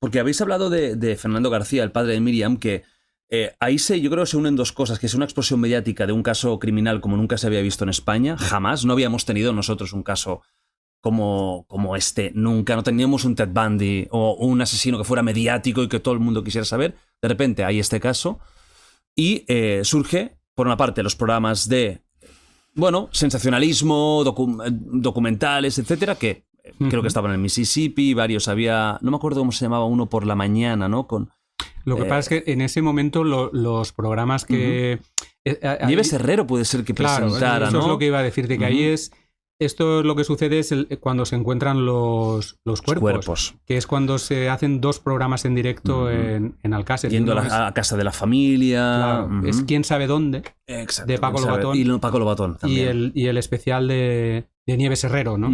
Porque habéis hablado de Fernando García, el padre de Míriam, que ahí yo creo que se unen dos cosas, que es una explosión mediática de un caso criminal como nunca se había visto en España, jamás, no habíamos tenido nosotros un caso como este, nunca, no teníamos un Ted Bundy o un asesino que fuera mediático y que todo el mundo quisiera saber, de repente hay este caso y surge, por una parte, los programas de, bueno, sensacionalismo, documentales, etcétera, que creo que estaban en el Mississippi, varios había, no me acuerdo cómo se llamaba uno por la mañana, ¿no? Lo que pasa es que en ese momento los programas que... Nieves Herrero puede ser que presentara, eso ¿no? es lo que iba a decirte, que ahí es... Esto es lo que sucede es cuando se encuentran los cuerpos, que es cuando se hacen dos programas en directo en Alcácer. Yendo a la casa de la familia. Claro, es Quién sabe dónde, exacto, de Paco Lobatón. Y Paco Lobatón también. Y el especial de Nieves Herrero, ¿no?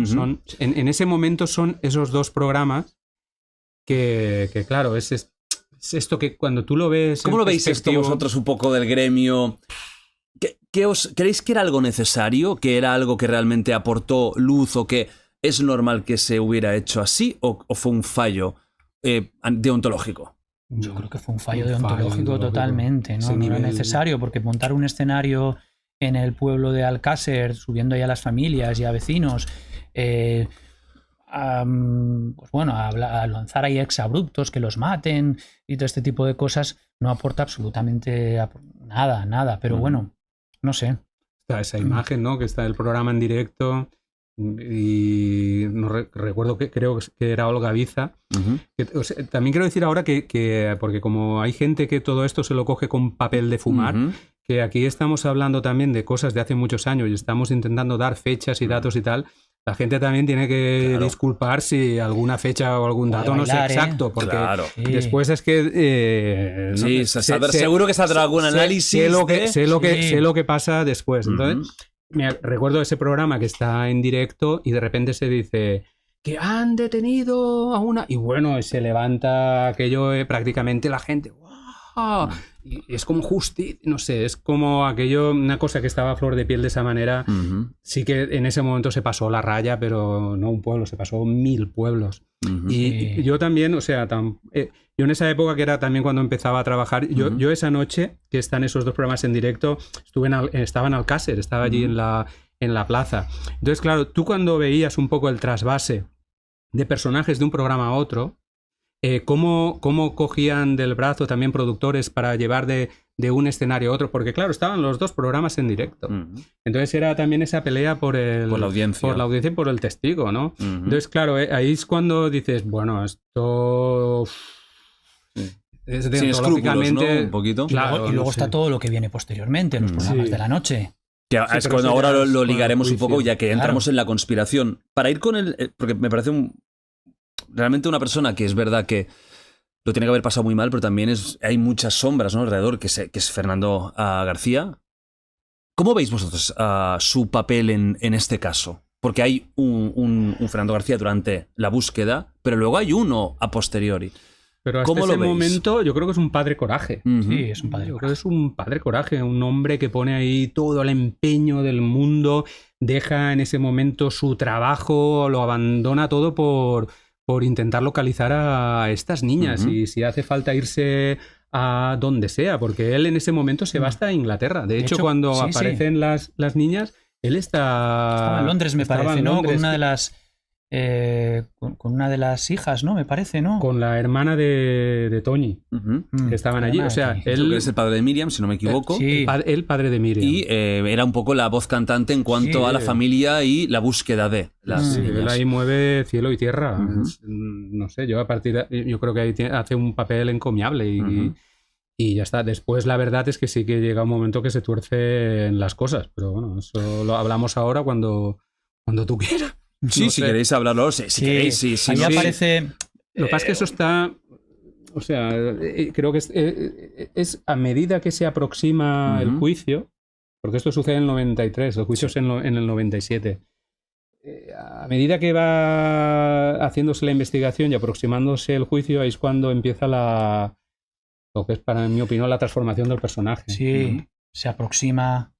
En ese momento son esos dos programas que claro, es esto que cuando tú lo ves... ¿Cómo lo veis esto vosotros un poco del gremio? ¿Creéis que era algo necesario? ¿Que era algo que realmente aportó luz o que es normal que se hubiera hecho así? ¿O fue un fallo deontológico? Yo creo que fue un fallo deontológico totalmente, ¿no? No era necesario, porque montar un escenario en el pueblo de Alcácer, subiendo ahí a las familias y a vecinos, pues bueno, a lanzar ahí exabruptos que los maten y todo este tipo de cosas, no aporta absolutamente nada, pero bueno, no sé. Está esa imagen, ¿no? Que está el programa en directo y no recuerdo que creo que era Olga Biza. O sea, también quiero decir ahora que porque como hay gente que todo esto se lo coge con papel de fumar, que aquí estamos hablando también de cosas de hace muchos años y estamos intentando dar fechas y datos y tal. La gente también tiene que disculpar si alguna fecha o algún dato no es exacto, porque después es que... seguro que saldrá algún análisis. Sé lo que pasa después. Entonces, recuerdo ese programa que está en directo y de repente se dice que han detenido a una... Y bueno, se levanta aquello, prácticamente la gente... ¡Wow! Y es como no sé, es como aquello, una cosa que estaba a flor de piel de esa manera. Sí que en ese momento se pasó la raya, pero no un pueblo, se pasó 1000 pueblos. Y yo también, o sea, yo en esa época que era también cuando empezaba a trabajar, yo esa noche que están esos dos programas en directo, estaba en Alcácer, estaba allí en la plaza. Entonces, claro, tú cuando veías un poco el trasvase de personajes de un programa a otro, cómo cogían del brazo también productores para llevar de un escenario a otro, porque claro, estaban los dos programas en directo. Entonces era también esa pelea por la audiencia y por el testigo, ¿no? Entonces, claro, ahí es cuando dices, bueno, esto es deontológicamente, ¿no? Un poquito. Claro, y luego está todo lo que viene posteriormente, los programas de la noche. Que es cuando ahora lo ligaremos un poco, ya que entramos en la conspiración. Para ir con porque me parece realmente una persona que es verdad que lo tiene que haber pasado muy mal, pero también hay muchas sombras, ¿no? Alrededor, que es Fernando García. ¿Cómo veis vosotros su papel en este caso? Porque hay un Fernando García durante la búsqueda, pero luego hay uno a posteriori. Pero hasta ese momento yo creo que es un padre coraje. Sí, es un padre coraje. Yo creo que es un padre coraje, un hombre que pone ahí todo el empeño del mundo, deja en ese momento su trabajo, lo abandona todo por intentar localizar a estas niñas y si hace falta irse a donde sea, porque él en ese momento se va hasta Inglaterra. De hecho, cuando aparecen las niñas, él estaba en Londres, me parece, ¿no? Con una de las con una de las hijas, ¿no? Me parece, ¿no? Con la hermana de Tony, que estaban allí. O sea, él es el padre de Míriam, si no me equivoco. El padre de Míriam. Y era un poco la voz cantante en cuanto a la familia y la búsqueda de las niñas. Él ahí mueve cielo y tierra. No sé, yo yo creo que ahí hace un papel encomiable y ya está. Después la verdad es que sí que llega un momento que se tuercen las cosas, pero bueno, eso lo hablamos ahora cuando tú quieras. Sí, si queréis hablarlo, si queréis, sí. Ahí aparece... Lo que pasa es que eso está... O sea, creo que es a medida que se aproxima el juicio, porque esto sucede en el 93, el juicio es en el 97. A medida que va haciéndose la investigación y aproximándose el juicio, ahí es cuando empieza lo que es, para mi opinión, la transformación del personaje. Sí, se aproxima,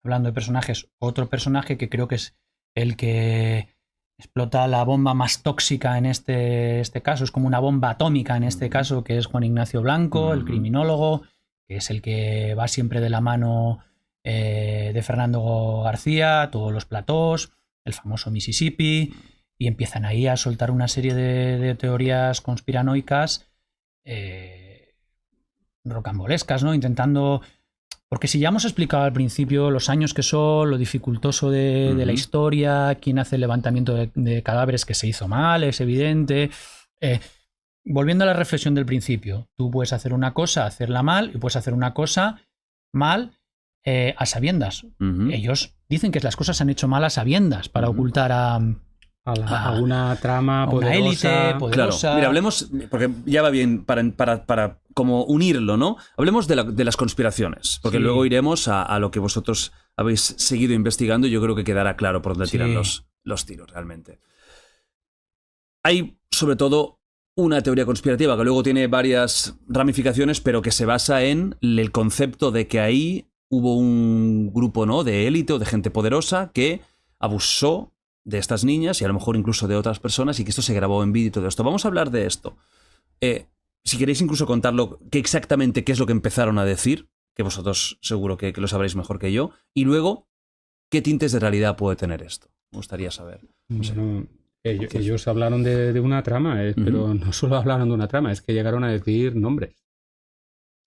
hablando de personajes, otro personaje que creo que es el que explota la bomba más tóxica en este caso, es como una bomba atómica en este caso, que es Juan Ignacio Blanco, el criminólogo, que es el que va siempre de la mano de Fernando García, todos los platós, el famoso Mississippi, y empiezan ahí a soltar una serie de teorías conspiranoicas rocambolescas, ¿no? Intentando... Porque si ya hemos explicado al principio los años que son, lo dificultoso de la historia, quién hace el levantamiento de cadáveres que se hizo mal, es evidente. Volviendo a la reflexión del principio, tú puedes hacer una cosa, hacerla mal, y puedes hacer una cosa mal a sabiendas. Ellos dicen que las cosas se han hecho mal a sabiendas para ocultar a una trama poderosa. Una élite poderosa. Claro. Mira, hablemos, porque ya va bien para como unirlo, ¿no? Hablemos de las conspiraciones, porque luego iremos a lo que vosotros habéis seguido investigando y yo creo que quedará claro por dónde tiran los tiros realmente. Hay, sobre todo, una teoría conspirativa que luego tiene varias ramificaciones, pero que se basa en el concepto de que ahí hubo un grupo, ¿no?, de élite o de gente poderosa que abusó de estas niñas y a lo mejor incluso de otras personas y que esto se grabó en vídeo y todo esto. Vamos a hablar de esto. Si queréis incluso contarlo, qué es lo que empezaron a decir, que vosotros seguro que lo sabréis mejor que yo, y luego, ¿qué tintes de realidad puede tener esto? Me gustaría saber. No sé. Bueno, ellos hablaron de una trama, pero no solo hablaron de una trama, es que llegaron a decir nombres.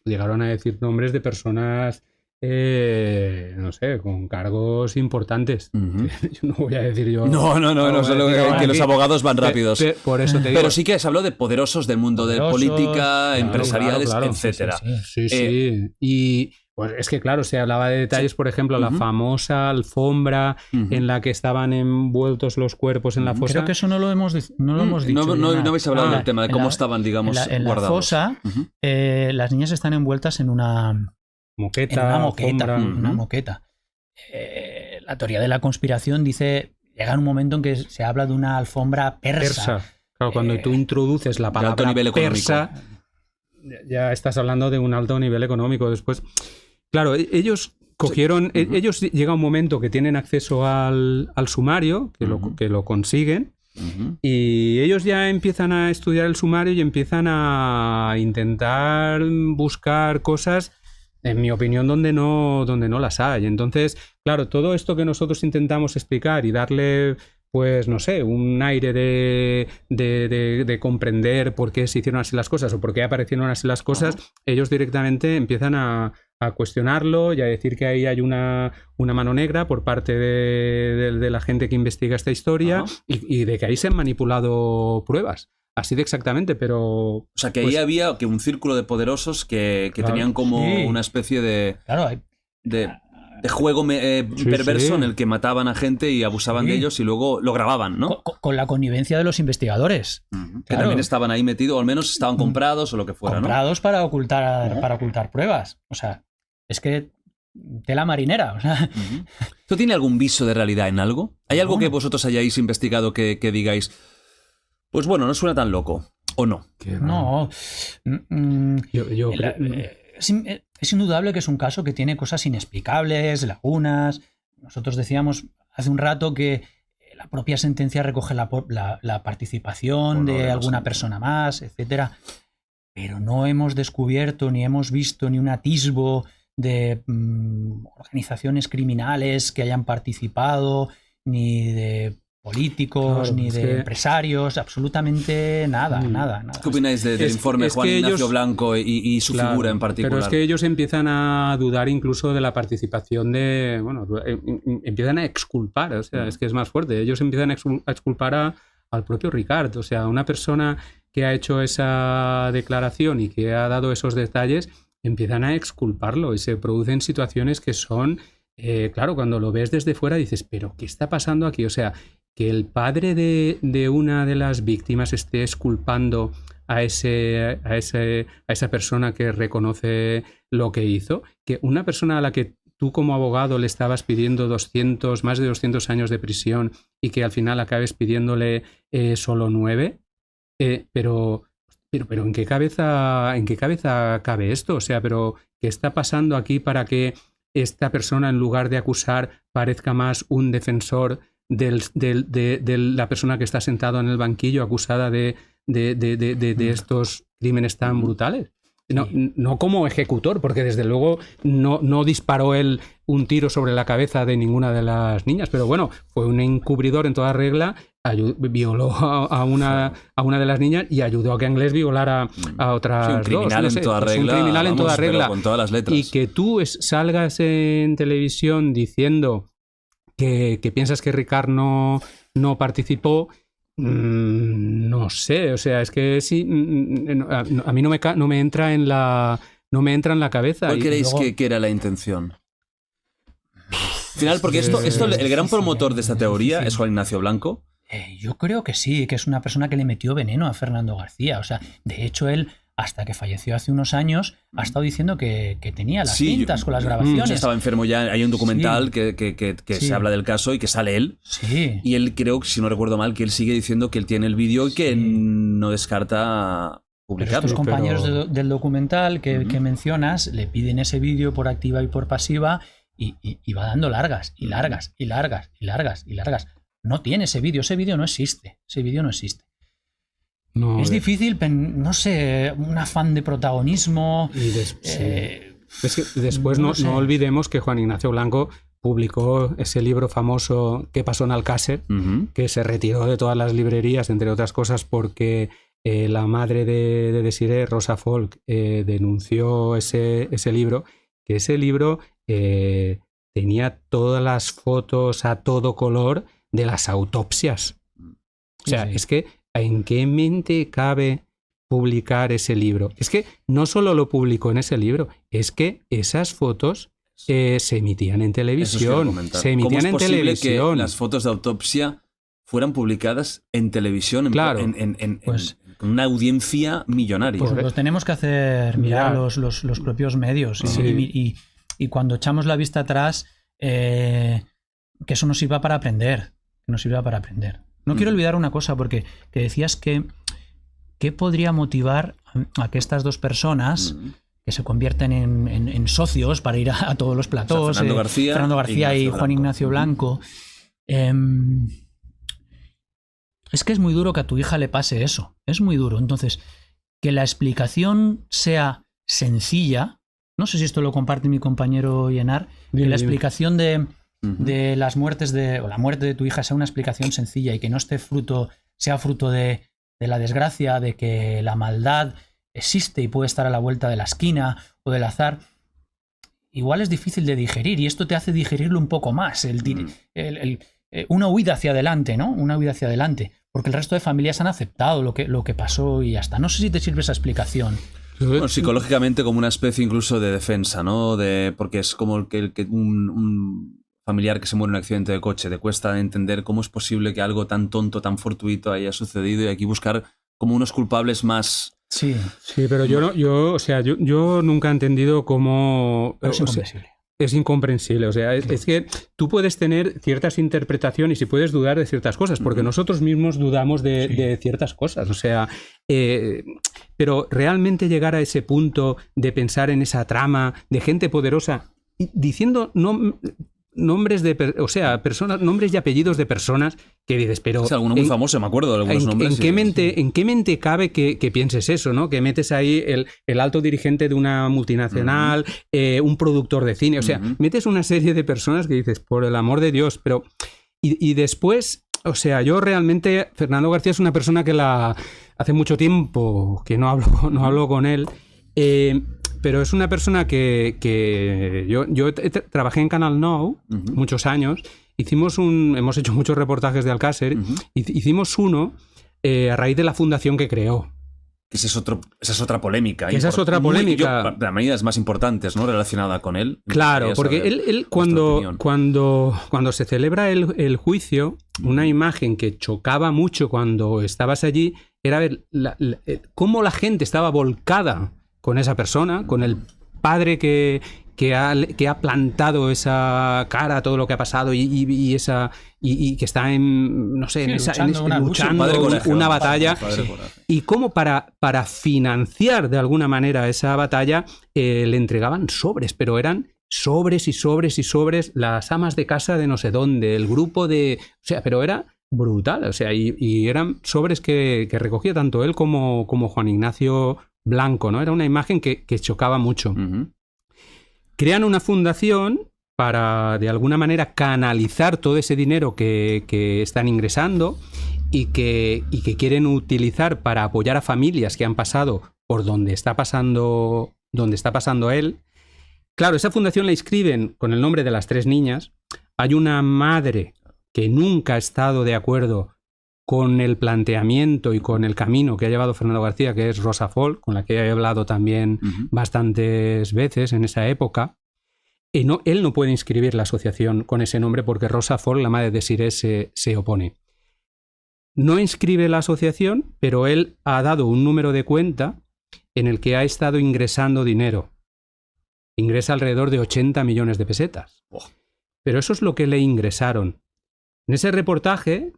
Llegaron a decir nombres de personas... no sé, con cargos importantes. Yo no voy a decir yo... No, solo que los abogados van rápidos. Por eso te digo. Pero sí que se habló de poderosos del mundo de política, empresariales, etcétera. Sí. Y pues es que claro, se hablaba de detalles, por ejemplo, la famosa alfombra en la que estaban envueltos los cuerpos en la fosa. Creo que eso no lo hemos dicho. No habéis hablado del tema, de cómo estaban, digamos, guardados. En la fosa, las niñas están envueltas en una moqueta. La teoría de la conspiración dice, llega un momento en que se habla de una alfombra persa. Claro, cuando tú introduces la palabra persa, ya estás hablando de un alto nivel económico. Después, claro, ellos cogieron, ellos llega un momento que tienen acceso al sumario, que lo consiguen. Y ellos ya empiezan a estudiar el sumario y empiezan a intentar buscar cosas, en mi opinión, donde no las hay. Entonces, claro, todo esto que nosotros intentamos explicar y darle, pues, no sé, un aire de comprender por qué se hicieron así las cosas o por qué aparecieron así las cosas, ellos directamente empiezan a cuestionarlo y a decir que ahí hay una mano negra por parte de la gente que investiga esta historia y de que ahí se han manipulado pruebas. Así de exactamente, pero... O sea, que ahí había un círculo de poderosos que tenían como una especie de juego perverso en el que mataban a gente y abusaban de ellos y luego lo grababan, ¿no? Con la connivencia de los investigadores. Que también estaban ahí metidos, o al menos estaban comprados o lo que fuera, comprados, ¿no? Para ocultar pruebas. O sea, es que... tela marinera. O sea. ¿Esto tiene algún viso de realidad en algo? ¿Hay algo que vosotros hayáis investigado que digáis... Pues bueno, no suena tan loco, ¿o no? No. Es indudable que es un caso que tiene cosas inexplicables, lagunas. Nosotros decíamos hace un rato que la propia sentencia recoge la participación de alguna persona más, etcétera. Pero no hemos descubierto ni hemos visto ni un atisbo de organizaciones criminales que hayan participado, ni de políticos, ni de empresarios, absolutamente nada. ¿Qué opináis del informe Juan Ignacio Blanco y su figura en particular? Pero es que ellos empiezan a dudar incluso de la participación empiezan a exculpar, o sea, es que es más fuerte. Ellos empiezan a exculpar al propio Ricard, o sea, una persona que ha hecho esa declaración y que ha dado esos detalles, empiezan a exculparlo y se producen situaciones que son... claro, cuando lo ves desde fuera dices, ¿pero qué está pasando aquí? O sea, que el padre de una de las víctimas esté exculpando a esa persona que reconoce lo que hizo, que una persona a la que tú como abogado le estabas pidiendo más de 200 años de prisión y que al final acabes pidiéndole solo 9, pero ¿en qué cabeza cabe esto? O sea, pero ¿qué está pasando aquí para que esta persona, en lugar de acusar, parezca más un defensor de la persona que está sentada en el banquillo acusada de estos crímenes tan brutales. No como ejecutor, porque desde luego no disparó él un tiro sobre la cabeza de ninguna de las niñas, pero bueno, fue un encubridor en toda regla, violó a una de las niñas y ayudó a que Anglès violara a otras dos. Un criminal en toda regla. Un criminal en toda regla. Con todas las letras. Y que tú salgas en televisión diciendo que piensas que Ricard no participó. No sé, o sea, es que sí, a mí no me entra en la cabeza. ¿Cuál creéis que era la intención? Al final, porque esto el gran promotor de esta teoría es Juan Ignacio Blanco. Yo creo que sí, que es una persona que le metió veneno a Fernando García. O sea, de hecho, él, hasta que falleció hace unos años, ha estado diciendo que tenía las cintas con las grabaciones. Estaba enfermo ya. Hay un documental que se habla del caso y que sale él. Sí. Y él, creo, si no recuerdo mal, que él sigue diciendo que él tiene el vídeo y que no descarta publicarlo. Pero estos compañeros del documental que mencionas le piden ese vídeo por activa y por pasiva y va dando largas y largas y largas y largas y largas. No tiene ese vídeo no existe. Ese vídeo no existe. No, es difícil, no sé, un afán de protagonismo. Es que después no olvidemos que Juan Ignacio Blanco publicó ese libro famoso ¿Qué pasó en Alcácer? Que se retiró de todas las librerías, entre otras cosas porque la madre de Desiré, Rosa Folk, denunció ese libro, que ese libro tenía todas las fotos a todo color de las autopsias. O sea, es que ¿en qué mente cabe publicar ese libro? Es que no solo lo publicó en ese libro, es que esas fotos se emitían en televisión. ¿Cómo es posible que las fotos de autopsia fueran publicadas en televisión, pues, con una audiencia millonaria? Pues los tenemos que hacer mirar los propios medios. Sí. Y cuando echamos la vista atrás, que eso nos sirva para aprender. No quiero olvidar una cosa, porque que decías que podría motivar a que estas dos personas que se convierten en socios para ir a todos los platós, o sea, Fernando García y Juan Ignacio Blanco. Es que es muy duro que a tu hija le pase eso. Es muy duro. Entonces, que la explicación sea sencilla, no sé si esto lo comparte mi compañero Yenar, que la explicación de las muertes o la muerte de tu hija sea una explicación sencilla y que no sea fruto de la desgracia, de que la maldad existe y puede estar a la vuelta de la esquina o del azar, igual es difícil de digerir, y esto te hace digerirlo un poco más, una huida hacia adelante, ¿no? Una huida hacia adelante, porque el resto de familias han aceptado lo que pasó y ya está. No sé si te sirve esa explicación. Bueno, psicológicamente como una especie incluso de defensa, ¿no? Porque es como que un familiar que se muere en un accidente de coche, te cuesta entender cómo es posible que algo tan tonto, tan fortuito haya sucedido, y aquí buscar como unos culpables más... Sí, pero yo nunca he entendido cómo... Es incomprensible. Es incomprensible, o sea, es que tú puedes tener ciertas interpretaciones y puedes dudar de ciertas cosas, porque nosotros mismos dudamos de ciertas cosas, o sea, pero realmente llegar a ese punto de pensar en esa trama de gente poderosa diciendo nombres nombres y apellidos de personas que dices, pero... Es alguno muy famoso, me acuerdo de algunos nombres. ¿En qué mente cabe que pienses eso, ¿no? Que metes ahí el alto dirigente de una multinacional, un productor de cine, o sea, metes una serie de personas que dices, por el amor de Dios, pero... Y después, o sea, yo realmente, Fernando García es una persona que hace mucho tiempo que no hablo con él, pero es una persona que yo trabajé en Canal Nou muchos años. Hemos hecho muchos reportajes de Alcácer. Hicimos uno a raíz de la fundación que creó. Esa es otra polémica. Esa es otra polémica. De las medidas más importantes, ¿no? Relacionada con él. Claro, porque él cuando se celebra el juicio, una imagen que chocaba mucho cuando estabas allí era ver cómo la gente estaba volcada con esa persona, con el padre que ha plantado esa cara a todo lo que ha pasado y que está luchando una batalla, y cómo para financiar de alguna manera esa batalla le entregaban sobres, pero eran sobres y sobres y sobres, las amas de casa de no sé dónde, el grupo de... O sea, pero era brutal, o sea, y eran sobres que recogía tanto él como Juan Ignacio Blanco, ¿no? Era una imagen que chocaba mucho. Crean una fundación para, de alguna manera, canalizar todo ese dinero que están ingresando y que quieren utilizar para apoyar a familias que han pasado por donde está pasando él. Claro, esa fundación la inscriben con el nombre de las 3 niñas. Hay una madre que nunca ha estado de acuerdo con el planteamiento y con el camino que ha llevado Fernando García, que es Rosa Folk, con la que he hablado también bastantes veces en esa época. Y él no puede inscribir la asociación con ese nombre porque Rosa Folk, la madre de Siré, se opone. No inscribe la asociación, pero él ha dado un número de cuenta en el que ha estado ingresando dinero. Ingresa alrededor de 80 millones de pesetas. Pero eso es lo que le ingresaron. En ese reportaje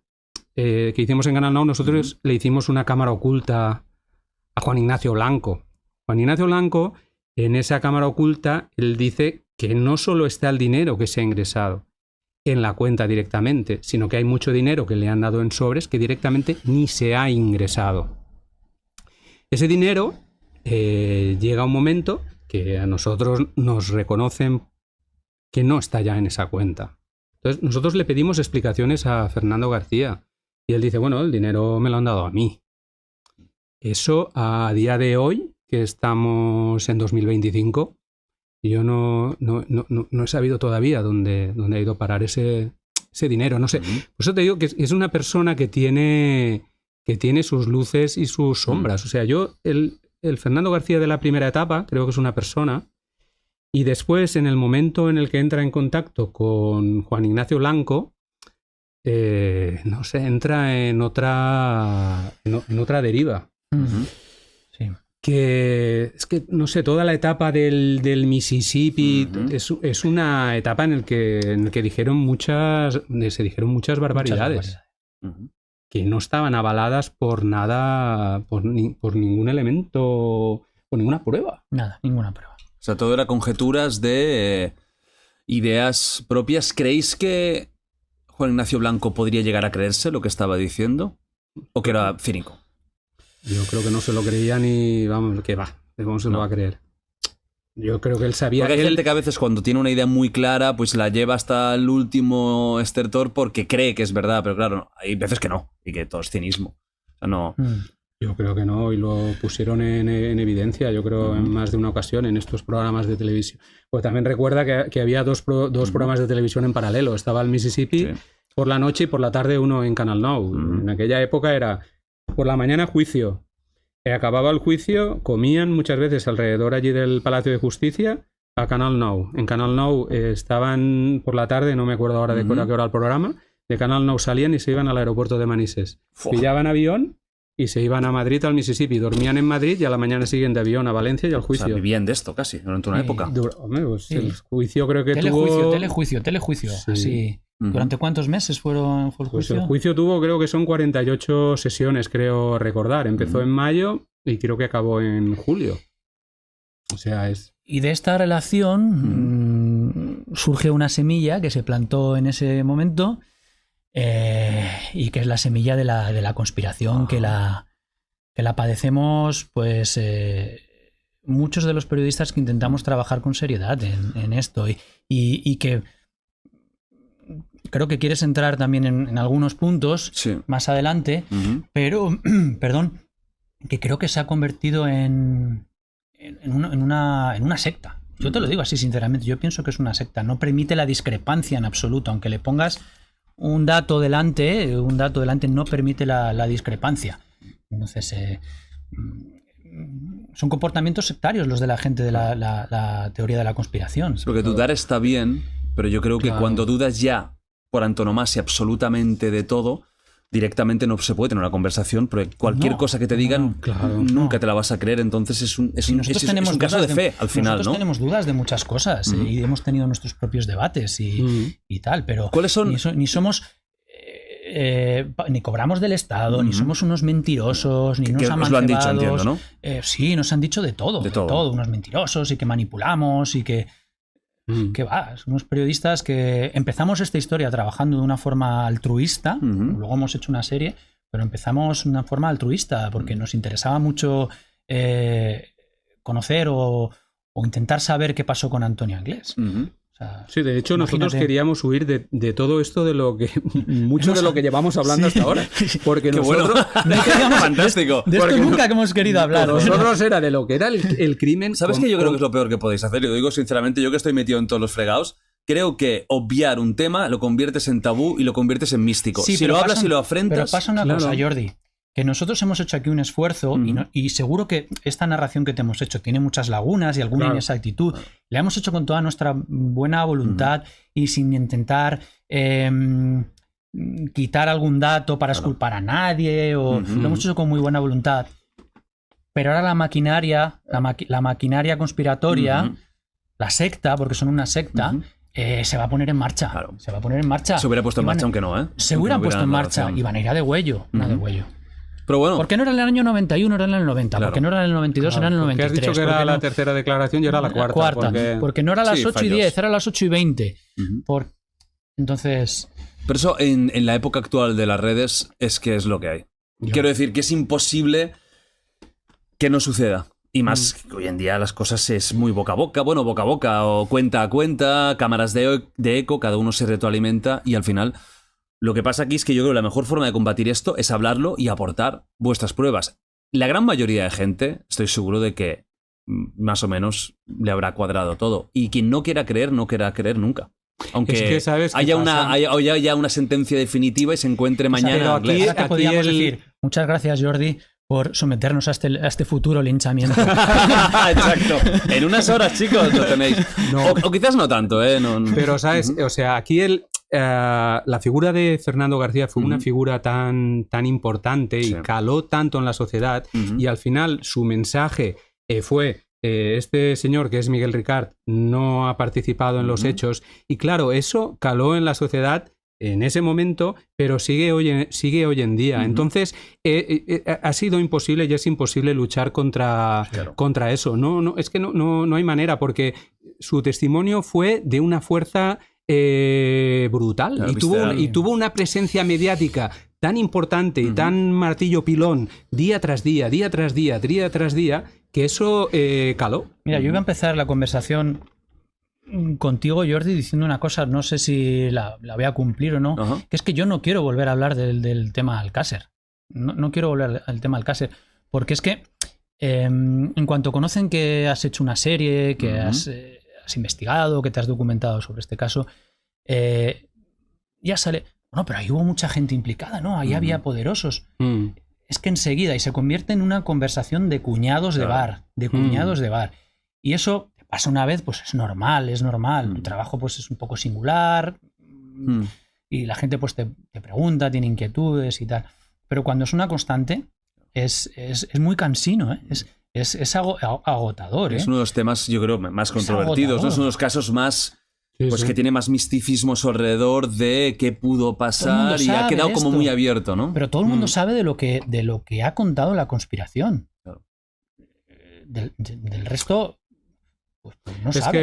que hicimos en Canal Now, nosotros le hicimos una cámara oculta a Juan Ignacio Blanco. Juan Ignacio Blanco, en esa cámara oculta, él dice que no solo está el dinero que se ha ingresado en la cuenta directamente, sino que hay mucho dinero que le han dado en sobres que directamente ni se ha ingresado. Ese dinero llega un momento que a nosotros nos reconocen que no está ya en esa cuenta. Entonces nosotros le pedimos explicaciones a Fernando García y él dice, bueno, el dinero me lo han dado a mí. Eso a día de hoy, que estamos en 2025, yo no he sabido todavía dónde ha ido a parar ese dinero. No sé. Por eso te digo que es una persona que tiene sus luces y sus sombras. O sea, yo, el Fernando García de la primera etapa, creo que es una persona. Y después, en el momento en el que entra en contacto con Juan Ignacio Blanco, no sé, entra en otra deriva. Sí. Que es que, no sé, toda la etapa del Mississippi es una etapa en el que se dijeron muchas barbaridades. Que no estaban avaladas por nada, por ningún elemento, por ninguna prueba. Nada, ninguna prueba. O sea, todo era conjeturas de ideas propias. ¿Creéis que Juan Ignacio Blanco podría llegar a creerse lo que estaba diciendo? ¿O que era cínico? Yo creo que no se lo creía ni... Vamos, que va. ¿Cómo se lo va a creer? Yo creo que él sabía... Porque hay gente que a veces cuando tiene una idea muy clara, pues la lleva hasta el último estertor porque cree que es verdad. Pero claro, hay veces que no. Y que todo es cinismo. O sea, no... Yo creo que no, y lo pusieron en evidencia, yo creo, en más de una ocasión en estos programas de televisión. Pues también recuerda que había dos programas de televisión en paralelo. Estaba el Mississippi por la noche y por la tarde uno en Canal Now. En aquella época era por la mañana juicio. Acababa el juicio, comían muchas veces alrededor allí del Palacio de Justicia a Canal Now. En Canal Now estaban por la tarde, no me acuerdo ahora de qué hora el programa, de Canal Now salían y se iban al aeropuerto de Manises. Pillaban avión y se iban a Madrid, al Mississippi. Dormían en Madrid y a la mañana siguiente avión a Valencia y al juicio. O sea, vivían de esto casi, durante una época. Hombre, pues el juicio creo que Telejuicio. Sí. Así. ¿Durante cuántos meses fue el juicio? Pues el juicio tuvo, creo que son 48 sesiones, creo recordar. Empezó en mayo y creo que acabó en julio. O sea, es... Y de esta relación surge una semilla que se plantó en ese momento... y que es la semilla de la conspiración que la padecemos pues muchos de los periodistas que intentamos trabajar con seriedad en esto y que creo que quieres entrar también en algunos puntos más adelante, pero perdón, que creo que se ha convertido en una secta. Yo te lo digo así sinceramente, yo pienso que es una secta, no permite la discrepancia en absoluto, aunque le pongas un dato delante no permite la discrepancia. Entonces, son comportamientos sectarios los de la gente de la teoría de la conspiración. Porque dudar está bien, pero yo creo que cuando dudas ya por antonomasia absolutamente de todo, directamente no se puede tener una conversación, porque cualquier cosa que te digan nunca te la vas a creer, entonces es un caso de fe al final, nosotros tenemos dudas de muchas cosas y hemos tenido nuestros propios debates y tal, pero ¿cuáles son? Ni somos ni cobramos del Estado, ni somos unos mentirosos, ni unos amancebados. Os lo han dicho, entiendo, ¿no? Sí, nos han dicho de todo, unos mentirosos y que manipulamos y que ¿Qué va? Somos periodistas que empezamos esta historia trabajando de una forma altruista, luego hemos hecho una serie, pero empezamos de una forma altruista porque nos interesaba mucho conocer o intentar saber qué pasó con Antonio Anglés. O sea, sí, de hecho nosotros queríamos huir de todo esto de lo que mucho de lo que llevamos hablando hasta ahora, porque nosotros fantástico. De esto nunca que hemos querido hablar. Nosotros era de lo que era el crimen. ¿Sabes qué? Yo creo que es lo peor que podéis hacer. Y lo digo sinceramente, yo que estoy metido en todos los fregados, creo que obviar un tema lo conviertes en tabú y lo conviertes en místico. Sí, si lo hablas y lo afrentas... Pero pasa una cosa, Jordi, que nosotros hemos hecho aquí un esfuerzo y seguro que esta narración que te hemos hecho tiene muchas lagunas y alguna inexactitud. La hemos hecho con toda nuestra buena voluntad y sin intentar quitar algún dato para exculpar a nadie. Lo hemos hecho con muy buena voluntad. Pero ahora la maquinaria conspiratoria, la secta, porque son una secta, se va a poner en marcha. Claro. Se va a poner en marcha. Se hubiera puesto en marcha, aunque no, ¿eh? Se hubieran puesto en marcha y van a ir a degüello. Pero bueno. ¿Por qué no era en el año 91, era en el 90? Claro. ¿Por qué no era en el 92, era en el 93? Porque has dicho que era la tercera declaración y era la cuarta. Porque no era a las 8 y 10, era a las 8 y 20. Entonces... Pero eso en la época actual de las redes es que es lo que hay. Quiero decir que es imposible que no suceda. Y más que hoy en día las cosas es muy boca a boca. Bueno, boca a boca o cuenta a cuenta, cámaras de eco, cada uno se retroalimenta y al final... Lo que pasa aquí es que yo creo que la mejor forma de combatir esto es hablarlo y aportar vuestras pruebas. La gran mayoría de gente, estoy seguro de que más o menos le habrá cuadrado todo. Y quien no quiera creer, no querrá creer nunca. Aunque es que ¿sabes haya una sentencia definitiva y se encuentre mañana. Aquí podríamos decir, muchas gracias, Jordi, por someternos a este futuro linchamiento. Exacto. En unas horas, chicos, lo tenéis. No. O quizás no tanto, ¿eh? No. Pero, ¿sabes? O sea, aquí la figura de Fernando García fue una figura tan importante y caló tanto en la sociedad y al final su mensaje fue este señor que es Miguel Ricard no ha participado en los hechos y claro, eso caló en la sociedad en ese momento, pero sigue hoy en día. Entonces, ha sido imposible y es imposible luchar contra eso. No, es que no hay manera porque su testimonio fue de una fuerza brutal, claro, y tuvo una presencia mediática tan importante y tan martillo pilón día tras día, que eso caló. Mira, yo iba a empezar la conversación contigo, Jordi, diciendo una cosa, no sé si la voy a cumplir o no, que es que yo no quiero volver a hablar del tema Alcácer. No quiero volver al tema Alcácer, porque es que en cuanto conocen que has hecho una serie, que has investigado, que te has documentado sobre este caso, ya sale, bueno, pero ahí hubo mucha gente implicada, ¿no? Ahí había poderosos. Es que enseguida, y se convierte en una conversación de cuñados de bar, Y eso te pasa una vez, pues es normal. Tu trabajo pues es un poco singular y la gente pues te pregunta, tiene inquietudes y tal. Pero cuando es una constante, es muy cansino, ¿eh? Es agotador. Es uno de los temas, yo creo, más controvertidos, ¿no? Es uno de los casos más... que tiene más misticismo a su alrededor de qué pudo pasar y ha quedado como muy abierto, ¿no? Pero todo el mundo sabe de lo que ha contado la conspiración. Claro. Del resto, pues no sabe.